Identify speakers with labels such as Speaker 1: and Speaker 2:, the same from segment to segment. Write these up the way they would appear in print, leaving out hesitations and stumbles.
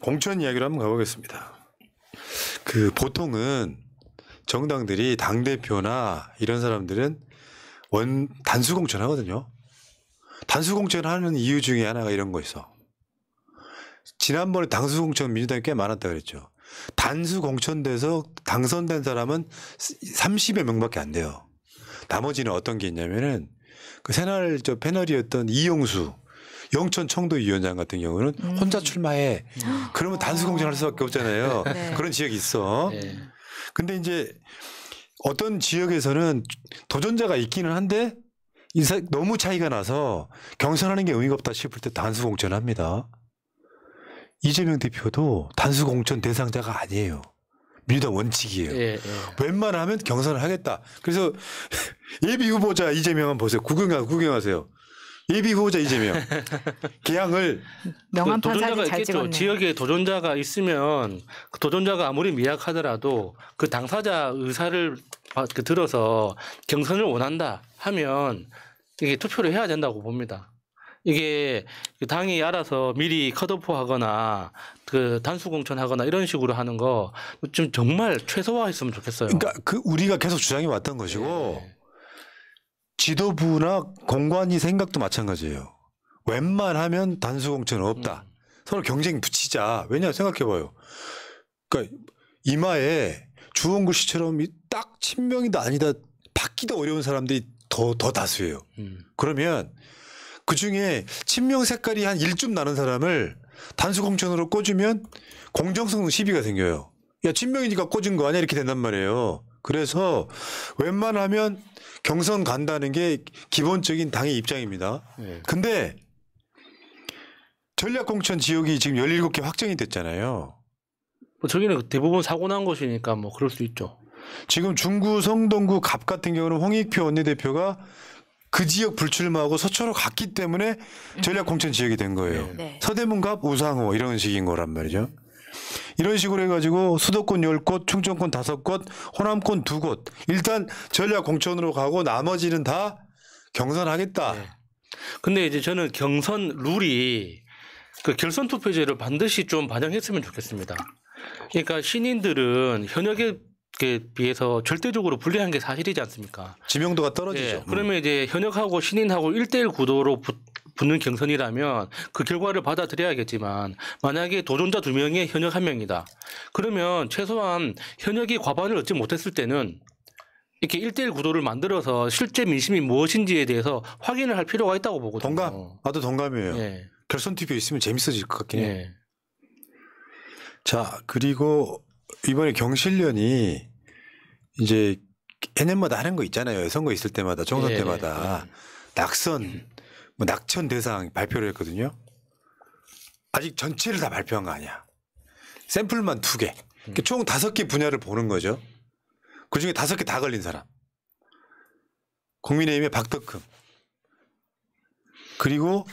Speaker 1: 공천 이야기로 한번 가보겠습니다. 그 보통은 정당들이 당대표나 이런 사람들은 단수 공천하거든요. 단수 공천하는 이유 중에 하나가 이런 거 있어. 지난번에 단수 공천 민주당이 꽤 많았다 그랬죠. 단수 공천돼서 당선된 사람은 30여 명밖에 안 돼요. 나머지는 어떤 게 있냐면은 그 새날 패널이었던 이용수 영천 청도위원장 같은 경우는 혼자 출마해. 그러면 단수 공천할 수밖에 없잖아요.
Speaker 2: 네.
Speaker 1: 그런 지역이 있어.
Speaker 3: 네.
Speaker 1: 근데 이제 어떤 지역에서는 도전자가 있기는 한데 너무 차이가 나서 경선하는 게 의미가 없다 싶을 때 단수 공천합니다. 이재명 대표도 단수 공천 대상자가 아니에요. 민주당 원칙이에요.
Speaker 3: 예, 예.
Speaker 1: 웬만하면 경선을 하겠다. 그래서 예비 후보자 이재명 한번 보세요. 구경하세요. 예비 후보자 이재명. 개항을.
Speaker 2: 명함판
Speaker 3: 도전자가
Speaker 2: 사진 잘
Speaker 3: 있겠죠.
Speaker 2: 찍었네.
Speaker 3: 지역에 도전자가 있으면 그 도전자가 아무리 미약하더라도 그 당사자 의사를 들어서 경선을 원한다 하면 이게 투표를 해야 된다고 봅니다. 이게 당이 알아서 미리 컷오프하거나 그 단수 공천하거나 이런 식으로 하는 거 좀 정말 최소화했으면 좋겠어요.
Speaker 1: 그러니까 우리가 계속 주장해 왔던 것이고
Speaker 3: 네.
Speaker 1: 지도부나 공관위 생각도 마찬가지예요. 웬만하면 단수 공천은 없다. 서로 경쟁 붙이자. 왜냐 생각해봐요. 그러니까 이마에 주홍구 씨처럼 딱 친명이다 아니다 받기도 어려운 사람들이 더 다수예요. 그러면 그중에 친명 색깔이 한 1쯤 나는 사람을 단수 공천으로 꽂으면 공정성 시비가 생겨요. 야 친명이니까 꽂은 거 아니야 이렇게 된단 말이에요. 그래서 웬만하면 경선 간다는 게 기본적인 당의 입장입니다.
Speaker 3: 네.
Speaker 1: 근데 전략공천 지역이 지금 17개 확정이 됐잖아요.
Speaker 3: 뭐 저기는 대부분 사고 난 곳이니까 뭐 그럴 수 있죠.
Speaker 1: 지금 중구, 성동구, 갑 같은 경우는 홍익표 원내대표가 그 지역 불출마하고 서초로 갔기 때문에 전략공천 지역이 된 거예요.
Speaker 2: 네.
Speaker 1: 서대문, 갑, 우상호 이런 식인 거란 말이죠. 이런 식으로 해가지고 수도권 10곳, 충청권 5곳, 호남권 2곳. 일단 전략공천으로 가고 나머지는 다 경선하겠다.
Speaker 3: 네. 근데 이제 저는 경선 룰이 그 결선 투표제를 반드시 좀 반영했으면 좋겠습니다. 그러니까 신인들은 현역에 비해서 절대적으로 불리한 게 사실이지 않습니까?
Speaker 1: 지명도가 떨어지죠.
Speaker 3: 예, 그러면 이제 현역하고 신인하고 1대1 구도로 붙는 경선이라면 그 결과를 받아들여야겠지만 만약에 도전자 2명에 현역 1명이다. 그러면 최소한 현역이 과반을 얻지 못했을 때는 이렇게 1대1 구도를 만들어서 실제 민심이 무엇인지에 대해서 확인을 할 필요가 있다고 보거든요.
Speaker 1: 동감. 나도 동감이에요.
Speaker 3: 예.
Speaker 1: 결선 투표 있으면 재밌어질 것 같긴 해요.
Speaker 3: 예.
Speaker 1: 자, 그리고 이번에 경실련이 이제 해년마다 하는 거 있잖아요. 선거 있을 때마다, 총선 때마다 낙선, 뭐 낙천 대상 발표를 했거든요. 아직 전체를 다 발표한 거 아니야. 샘플만 2개. 그러니까 총 5개 분야를 보는 거죠. 그중에 5개 다 걸린 사람. 국민의힘의 박덕흠. 그리고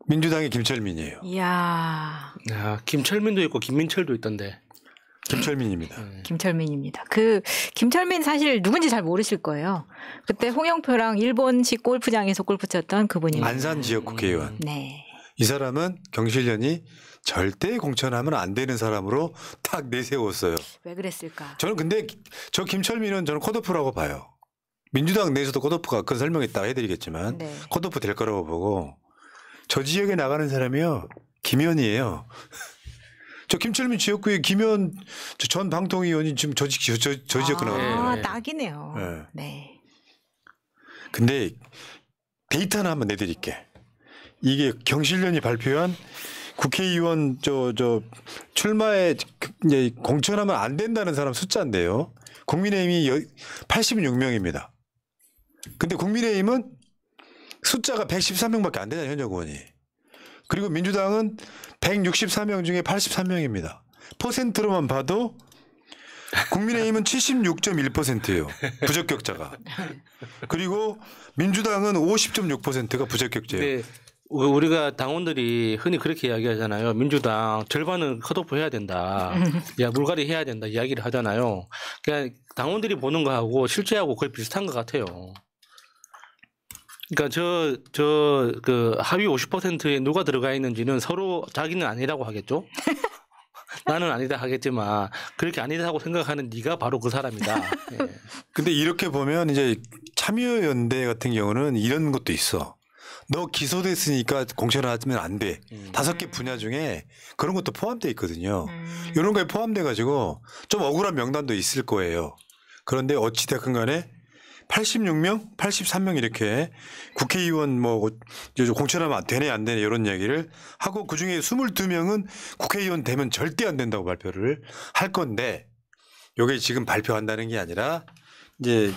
Speaker 1: 민주당의 김철민이에요.
Speaker 2: 이야.
Speaker 3: 야, 김철민도 있고 김민철도 있던데.
Speaker 1: 김철민입니다.
Speaker 2: 김철민입니다. 그 김철민 사실 누군지 잘 모르실 거예요. 그때 홍영표랑 일본식 골프장에서 골프 쳤던 그분입니다.
Speaker 1: 안산 지역 국회의원.
Speaker 2: 네.
Speaker 1: 이 사람은 경실련이 절대 공천하면 안 되는 사람으로 딱 내세웠어요.
Speaker 2: 왜 그랬을까?
Speaker 1: 저는 근데 저 김철민은 저는 컷오프라고 봐요. 민주당 내에서도 컷오프가 그건 설명했다가 해드리겠지만
Speaker 2: 네.
Speaker 1: 컷오프 될 거라고 보고 저 지역에 나가는 사람이요. 김현이에요. 저 김철민 지역구에 김현 전 방통위원이 지금 저 지역구 나가는
Speaker 3: 네.
Speaker 2: 딱이네요.
Speaker 1: 네.
Speaker 2: 네.
Speaker 1: 근데 데이터 하나 한번 내드릴게. 이게 경실련이 발표한 국회의원 출마에 이제 공천하면 안 된다는 사람 숫자인데요. 국민의힘이 86명입니다. 근데 국민의힘은 숫자가 113명밖에 안 되잖아요. 현역 의원이. 그리고 민주당은 164명 중에 83명입니다. 퍼센트로만 봐도 국민의힘은 76.1%예요. 부적격자가. 그리고 민주당은 50.6%가 부적격자예요.
Speaker 3: 네. 우리가 당원들이 흔히 그렇게 이야기하잖아요. 민주당 절반은 컷오프 해야 된다. 야, 물갈이 해야 된다. 이야기를 하잖아요. 그러니까 당원들이 보는 거하고 실제하고 거의 비슷한 것 같아요. 그러니까 그 하위 50%에 누가 들어가 있는지는 서로 자기는 아니라고 하겠죠. 나는 아니다 하겠지만 그렇게 아니다 하고 생각하는 네가 바로 그 사람이다. 예.
Speaker 1: 근데 이렇게 보면 이제 참여연대 같은 경우는 이런 것도 있어. 너 기소됐으니까 공천을 하면 안 돼. 5개 분야 중에 그런 것도 포함되어 있거든요. 이런 거에 포함돼 가지고 좀 억울한 명단도 있을 거예요. 그런데 어찌됐건 간에 86명, 83명 이렇게 국회의원 뭐 공천하면 되네 안 되네 이런 이야기를 하고 그중에 22명은 국회의원 되면 절대 안 된다고 발표를 할 건데 이게 지금 발표한다는 게 아니라 이제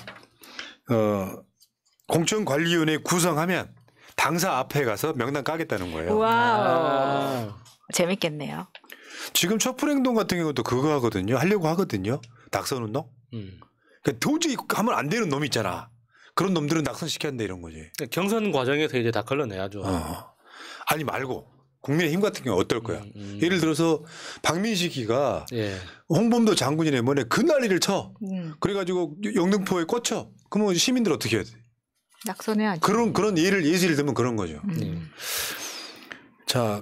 Speaker 1: 공천관리위원회 구성하면 당사 앞에 가서 명단 까겠다는 거예요.
Speaker 2: 와우.
Speaker 3: 아,
Speaker 2: 재밌겠네요.
Speaker 1: 지금 촛불행동 같은 경우도 그거 하거든요. 하려고 하거든요. 낙선운동. 그러니까 도저히 하면 안 되는 놈 있잖아. 그런 놈들은 낙선시켰는데 이런 거지.
Speaker 3: 경선 과정에서 이제 다 걸러내야죠.
Speaker 1: 아니 말고 국민의힘 같은 경우 어떨 거야. 예를 들어서 박민식이가
Speaker 3: 예.
Speaker 1: 홍범도 장군이네 뭐네 그 난리를 쳐.
Speaker 2: 음.
Speaker 1: 그래가지고 영등포에 꽂혀. 그러면 시민들 어떻게 해야 돼?
Speaker 2: 낙선해야지.
Speaker 1: 그런 예시를 들면 그런 거죠. 자,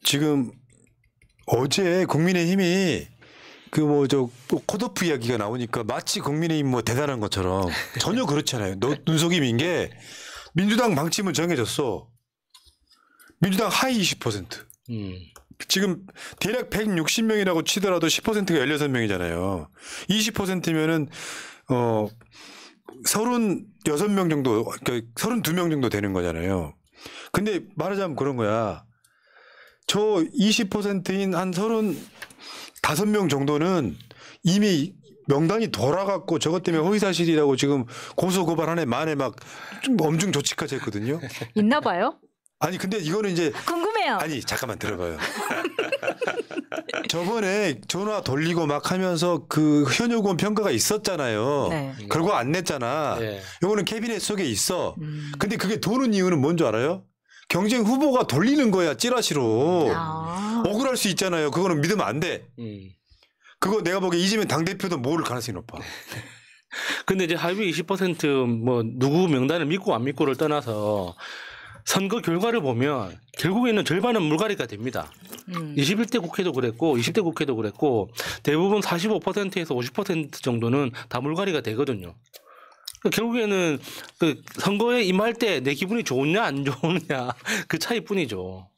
Speaker 1: 지금 어제 국민의힘이 컷오프 이야기가 나오니까 마치 국민의힘 뭐 대단한 것처럼 전혀 그렇잖아요. 눈속임인 게 민주당 방침은 정해졌어. 민주당 하위 20%. 지금 대략 160명이라고 치더라도 10%가 16명이잖아요. 20%면은 36명 정도, 그러니까 32명 정도 되는 거잖아요. 근데 말하자면 그런 거야. 저 20%인 한 35명 정도는 이미 명단이 돌아갔고 저것 때문에 허위사실이라고 지금 고소고발하네 만에 막 엄중 조치까지 했거든요.
Speaker 2: 있나 봐요?
Speaker 1: 아니 근데 이거는 이제
Speaker 2: 궁금해요.
Speaker 1: 아니 잠깐만 들어봐요. 저번에 전화 돌리고 막 하면서 그 현역원 평가가 있었잖아요.
Speaker 2: 네.
Speaker 1: 결과 안 냈잖아.
Speaker 3: 네.
Speaker 1: 이거는 캐비넷 속에 있어. 근데 그게 도는 이유는 뭔 줄 알아요? 경쟁 후보가 돌리는 거야 찌라시로.
Speaker 2: 아.
Speaker 1: 억울할 수 있잖아요. 그거는 믿으면 안 돼. 그거 내가 보기에 이재명 당대표도 모를 가능성이 높아.
Speaker 3: 근데 이제 하위 20%뭐 누구 명단을 믿고 안 믿고를 떠나서 선거 결과를 보면 결국에는 절반은 물갈이가 됩니다. 21대 국회도 그랬고 20대 국회도 그랬고 대부분 45%에서 50% 정도는 다 물갈이가 되거든요. 그러니까 결국에는 그 선거에 임할 때 내 기분이 좋으냐 안 좋으냐 그 차이뿐이죠.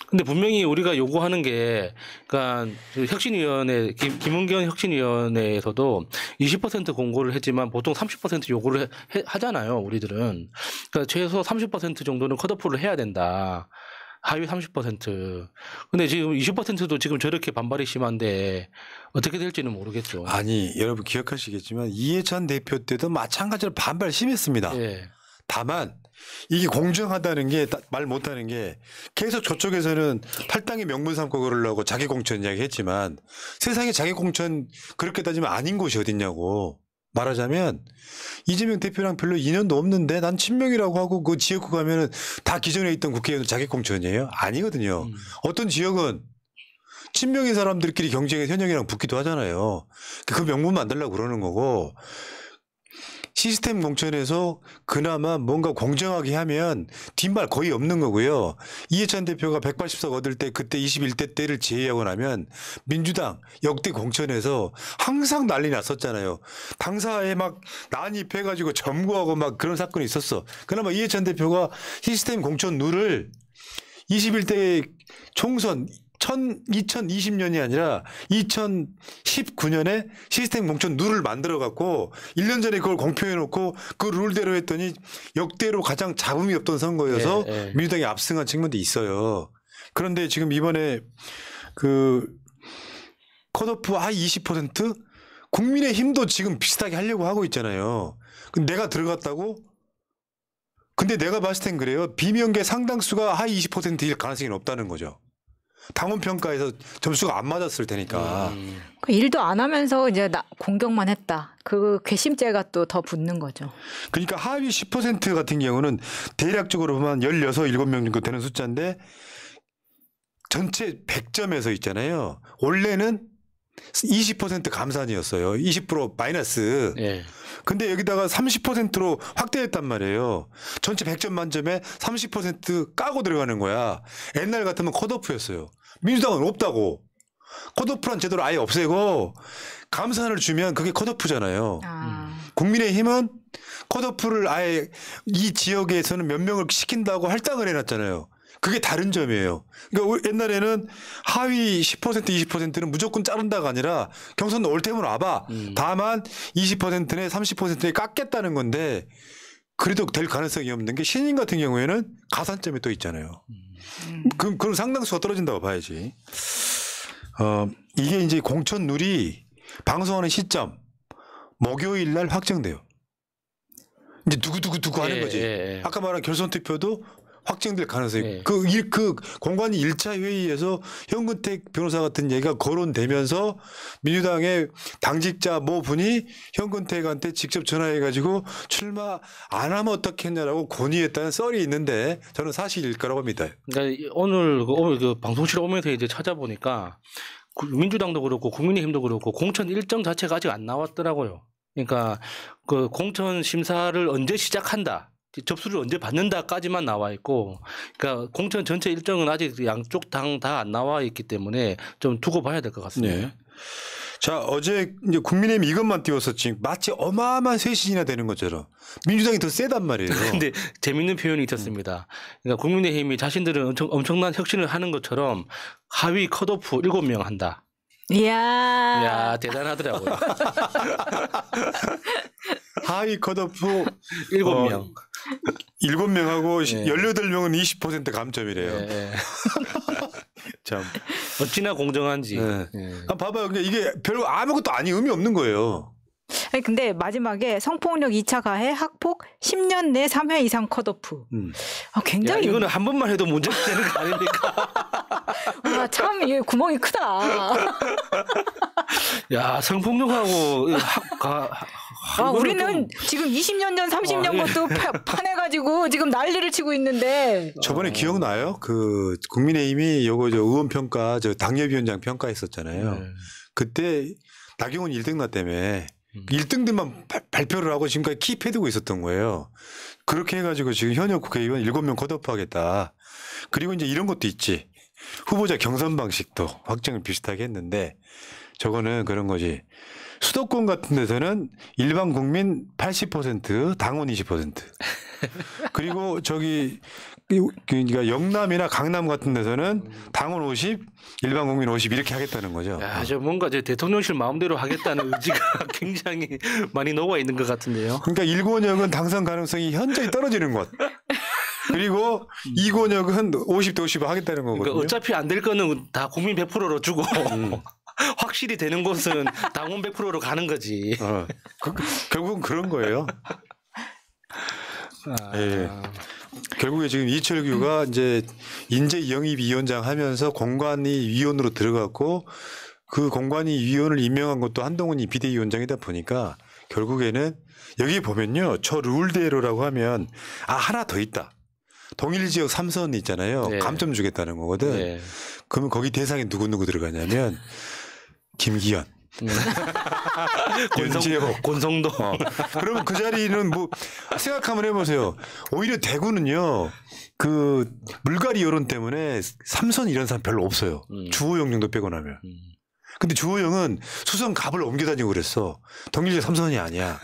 Speaker 3: 근데 분명히 우리가 요구하는 게, 그러니까 그 혁신위원회 김은경 혁신위원회에서도 20% 공고를 했지만 보통 30% 요구를 하잖아요. 우리들은. 그러니까 최소 30% 정도는 컷오프를 해야 된다. 하위 30%. 근데 지금 20%도 지금 저렇게 반발이 심한데 어떻게 될지는 모르겠죠.
Speaker 1: 아니 여러분 기억하시겠지만 이해찬 대표 때도 마찬가지로 반발 심했습니다.
Speaker 3: 예.
Speaker 1: 다만 이게 공정하다는 게 말 못하는 게 계속 저쪽에서는 탈당의 명분 삼고 그러려고 자기 공천 이야기 했지만 세상에 자기 공천 그렇게 따지면 아닌 곳이 어딨냐고. 말하자면 이재명 대표랑 별로 인연도 없는데 난 친명이라고 하고 그 지역구 가면은 다 기존에 있던 국회의원 자기 공천이에요? 아니거든요. 어떤 지역은 친명인 사람들끼리 경쟁해서 현역이랑 붙기도 하잖아요. 그 명분 만들려고 그러는 거고 시스템 공천에서 그나마 뭔가 공정하게 하면 뒷말 거의 없는 거고요. 이해찬 대표가 180석 얻을 때 그때 21대 때를 제외하고 나면 민주당 역대 공천에서 항상 난리 났었잖아요. 당사에 막 난입해가지고 점거하고 막 그런 사건이 있었어. 그나마 이해찬 대표가 시스템 공천 룰을 21대 총선 2020년이 아니라 2019년에 시스템 공천 룰을 만들어 갖고 1년 전에 그걸 공표해 놓고 그 룰대로 했더니 역대로 가장 잡음이 없던 선거여서 민주당이 압승한 측면도 있어요. 그런데 지금 이번에 그 컷오프 하위 20% 국민의힘도 지금 비슷하게 하려고 하고 있잖아요. 근데 내가 들어갔다고? 근데 내가 봤을 땐 그래요. 비명계 상당수가 하위 20%일 가능성이 높다는 거죠. 당원 평가에서 점수가 안 맞았을 테니까.
Speaker 2: 그 일도 안 하면서 이제 공격만 했다. 그 괘씸죄가 또 더 붙는 거죠.
Speaker 1: 그러니까 하위 10% 같은 경우는 대략적으로 보면 16, 7명 정도 되는 숫자인데 전체 100점에서 있잖아요. 원래는 20% 감산이었어요. 20% 마이너스.
Speaker 3: 예.
Speaker 1: 근데 여기다가 30%로 확대했단 말이에요. 전체 100점 만점에 30% 까고 들어가는 거야. 옛날 같으면 컷오프였어요. 민주당은 없다고. 컷오프란 제도를 아예 없애고 감산을 주면 그게 컷오프잖아요. 국민의힘은 컷오프를 아예 이 지역에서는 몇 명을 시킨다고 할당을 해놨잖아요. 그게 다른 점이에요. 그러니까 옛날에는 하위 10% 20%는 무조건 자른다가 아니라 경선 올 테면 와봐. 다만 20%에 30%에 깎겠다는 건데 그래도 될 가능성이 없는 게 신인 같은 경우에는 가산점이 또 있잖아요. 그럼 상당수가 떨어진다고 봐야지. 이게 이제 공천룰이 방송하는 시점 목요일 날 확정돼요. 이제 누구 하는 거지. 아까 말한 결선 투표도 확정될 가능성이 그 공관위 1차 회의에서 현근택 변호사 같은 얘기가 거론되면서 민주당의 당직자 모 분이 현근택한테 직접 전화해가지고 출마 안 하면 어떻겠냐라고 건의했다는 썰이 있는데 저는 사실일 거라고 봅니다.
Speaker 3: 그러니까 오늘 그 방송실 오면서 이제 찾아보니까 민주당도 그렇고 국민의힘도 그렇고 공천 일정 자체가 아직 안 나왔더라고요. 그러니까 그 공천 심사를 언제 시작한다. 접수를 언제 받는다까지만 나와 있고, 그러니까 공천 전체 일정은 아직 양쪽 당 다 안 나와 있기 때문에 좀 두고 봐야 될 것 같습니다.
Speaker 1: 네. 자, 어제 이제 국민의힘 이것만 띄웠었지 마치 어마어마한 쇄신이나 되는 것처럼 민주당이 더 세단 말이에요.
Speaker 3: 근데 재밌는 표현이 있었습니다. 그러니까 국민의힘이 자신들은 엄청난 혁신을 하는 것처럼 하위 컷오프 7명 한다.
Speaker 2: 이야,
Speaker 3: 대단하더라고요.
Speaker 1: 하위 컷오프
Speaker 3: 7명.
Speaker 1: 7명하고 18명은 20% 감점이래요.
Speaker 3: 네.
Speaker 1: 참.
Speaker 3: 어찌나 공정한지.
Speaker 1: 네. 봐봐요. 그러니까 이게 별로 아무것도 의미 없는 거예요.
Speaker 2: 아니, 근데 마지막에 성폭력 2차 가해 학폭 10년 내 3회 이상 컷오프. 굉장히.
Speaker 3: 이거는 한 번만 해도 문제가 되는 거 아닙니까?
Speaker 2: 참, 이게 구멍이 크다.
Speaker 3: 야, 성폭력하고
Speaker 2: 우리는 지금 20년 전, 30년 것도 파내가지고 지금 난리를 치고 있는데.
Speaker 1: 저번에 기억나요? 그 국민의힘이 요거 의원 평가, 당협위원장 평가했었잖아요. 그때 나경원 1등 났다며 1등들만 발표를 하고 지금까지 킵해두고 있었던 거예요. 그렇게 해가지고 지금 현역 국회의원 7명 컷오프하겠다. 그리고 이제 이런 것도 있지. 후보자 경선 방식도 확정을 비슷하게 했는데 저거는 그런 거지. 수도권 같은 데서는 일반 국민 80%, 당원 20%. 그리고 그러니까 영남이나 강남 같은 데서는 당원 50, 일반 국민 50 이렇게 하겠다는 거죠.
Speaker 3: 야, 저 뭔가 대통령실 마음대로 하겠다는 의지가 굉장히 많이 녹아 있는 것 같은데요.
Speaker 1: 그러니까 1권역은 당선 가능성이 현저히 떨어지는 것. 그리고 2권역은 50대 50 하겠다는 거거든요.
Speaker 3: 그러니까 어차피 안 될 거는 다 국민 100%로 주고 확실히 되는 곳은 당원 100%로 가는 거지.
Speaker 1: 결국은 그런 거예요. 예. 결국에 지금 이철규가 이제 인재 영입 위원장 하면서 공관위 위원으로 들어갔고 그 공관위 위원을 임명한 것도 한동훈이 비대위원장이다 보니까 결국에는 여기 보면요. 저 룰대로라고 하면 하나 더 있다. 동일 지역 3선 있잖아요.
Speaker 3: 네.
Speaker 1: 감점 주겠다는 거거든.
Speaker 3: 네.
Speaker 1: 그러면 거기 대상에 누구 들어가냐면 김기현. 윤지호,
Speaker 3: 권성도.
Speaker 1: 그러면 그 자리는 뭐 생각 한번 해보세요. 오히려 대구는요. 그 물갈이 여론 때문에 3선 이런 사람 별로 없어요. 주호영 정도 빼고 나면. 근데 주호영은 수성 갑을 옮겨 다니고 그랬어. 동일제 3선이 아니야.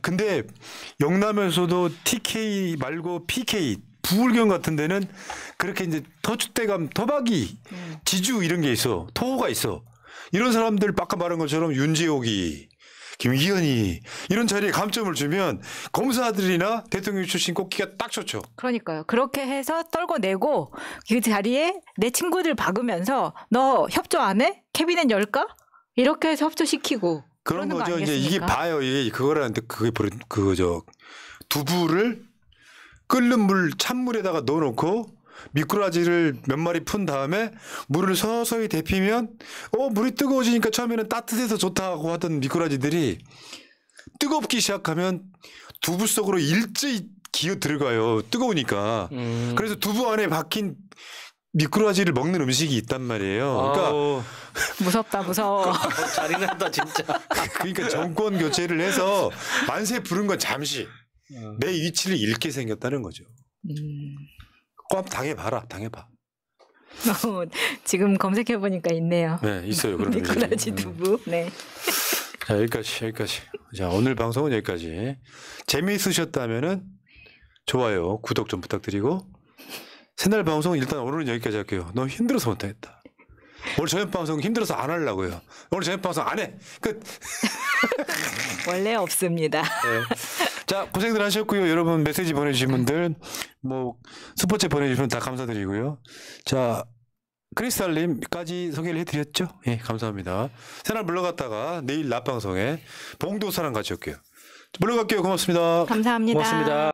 Speaker 1: 근데 영남에서도 TK 말고 PK 부울경 같은 데는 그렇게 이제 터줏대감, 토박이, 지주 이런 게 있어. 토호가 있어. 이런 사람들 아까 말한 것처럼 윤지옥이, 김기현이 이런 자리에 감점을 주면 검사들이나 대통령 출신 꼽기가 딱 좋죠.
Speaker 2: 그러니까요. 그렇게 해서 떨궈내고 그 자리에 내 친구들 박으면서 너 협조 안 해? 캐비넷 열까? 이렇게 해서 협조시키고
Speaker 1: 그런 거죠.
Speaker 2: 거
Speaker 1: 이제 이게 봐요. 이게 그거라는데 두부를 끓는 물 찬물에다가 넣어놓고 미꾸라지를 몇 마리 푼 다음에 물을 서서히 데피면 물이 뜨거워지니까 처음에는 따뜻해서 좋다고 하던 미꾸라지들이 뜨겁기 시작하면 두부 속으로 일제히 기어 들어가요. 뜨거우니까. 그래서 두부 안에 박힌 미꾸라지를 먹는 음식이 있단 말이에요. 그러니까
Speaker 3: 아우,
Speaker 2: 무섭다 무서워.
Speaker 3: 잔인하다 진짜.
Speaker 1: 그러니까 정권 교체를 해서 만세 부른 건 잠시 내 위치를 잃게 생겼다는 거죠. ቋ 당해봐라, 당해봐.
Speaker 2: 지금 검색해 보니까 있네요.
Speaker 1: 네, 있어요. 그런
Speaker 2: 미꾸라지 두부. 네.
Speaker 1: 자, 여기까지. 자, 오늘 방송은 여기까지. 재미있으셨다면은 좋아요, 구독 좀 부탁드리고 새날 방송은 일단 오늘은 여기까지 할게요. 너무 힘들어서 못하겠다. 오늘 저녁 방송 힘들어서 안 하려고요. 오늘 저녁 방송 안 해. 끝.
Speaker 2: 원래 없습니다.
Speaker 1: 네. 자, 고생들 하셨고요. 여러분 메시지 보내주신 분들 뭐 스포츠 보내주시면 다 감사드리고요. 자, 크리스탈님까지 소개를 해드렸죠? 예, 감사합니다. 새날 물러갔다가 내일 낮 방송에 봉도사랑 같이 올게요. 물러갈게요. 고맙습니다.
Speaker 2: 감사합니다.
Speaker 3: 고맙습니다.